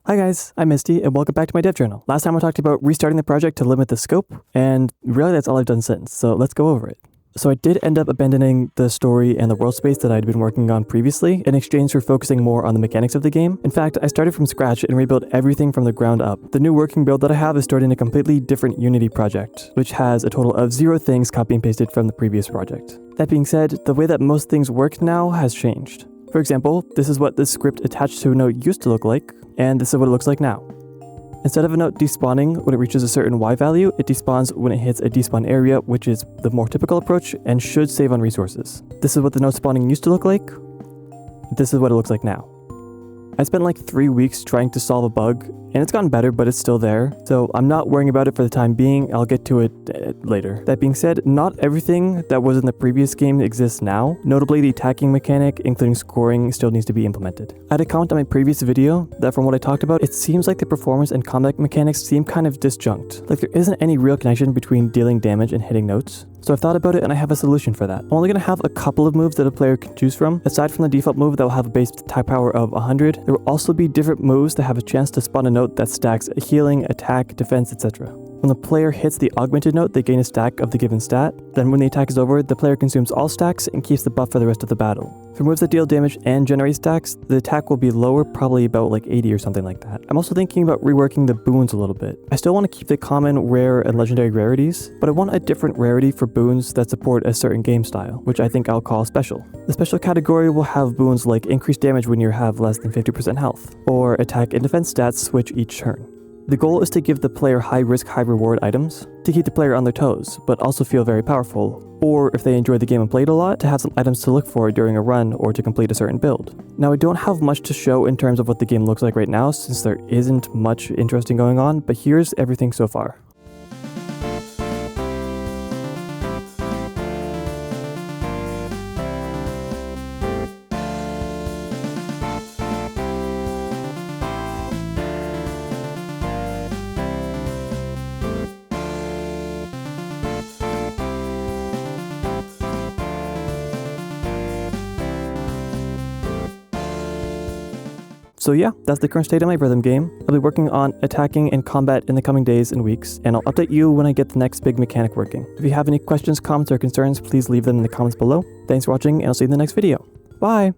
Hi guys, I'm Misty and welcome back to my dev journal. Last time I talked about restarting the project to limit the scope, and really that's all I've done since, so let's go over it. So I did end up abandoning the story and the world space that I'd been working on previously in exchange for focusing more on the mechanics of the game. In fact, I started from scratch and rebuilt everything from the ground up. The new working build that I have is stored in a completely different Unity project, which has a total of 0 things copy and pasted from the previous project. That being said, the way that most things work now has changed. For example, this is what the script attached to a note used to look like, and this is what it looks like now. Instead of a note despawning when it reaches a certain Y value, it despawns when it hits a despawn area, which is the more typical approach and should save on resources. This is what the note spawning used to look like. This is what it looks like now. I spent like 3 weeks trying to solve a bug, and it's gotten better, but it's still there, so I'm not worrying about it for the time being. I'll get to it later. That being said, not everything that was in the previous game exists now. Notably, the attacking mechanic, including scoring, still needs to be implemented. I had a comment on my previous video that from what I talked about, it seems like the performance and combat mechanics seem kind of disjunct. Like there isn't any real connection between dealing damage and hitting notes. So I've thought about it and I have a solution for that. I'm only going to have a couple of moves that a player can choose from. Aside from the default move that will have a base attack power of 100, there will also be different moves that have a chance to spawn a note that stacks a healing, attack, defense, etc. When the player hits the augmented note, they gain a stack of the given stat. Then when the attack is over, the player consumes all stacks and keeps the buff for the rest of the battle. For moves that deal damage and generate stacks, the attack will be lower, probably about like 80 or something like that. I'm also thinking about reworking the boons a little bit. I still want to keep the common, rare, and legendary rarities, but I want a different rarity for boons that support a certain game style, which I think I'll call special. The special category will have boons like increased damage when you have less than 50% health, or attack and defense stats switch each turn. The goal is to give the player high risk, high reward items to keep the player on their toes, but also feel very powerful. Or if they enjoy the game and played a lot, to have some items to look for during a run or to complete a certain build. Now I don't have much to show in terms of what the game looks like right now since there isn't much interesting going on, but here's everything so far. So yeah, that's the current state of my rhythm game. I'll be working on attacking and combat in the coming days and weeks, and I'll update you when I get the next big mechanic working. If you have any questions, comments, or concerns, please leave them in the comments below. Thanks for watching, and I'll see you in the next video. Bye!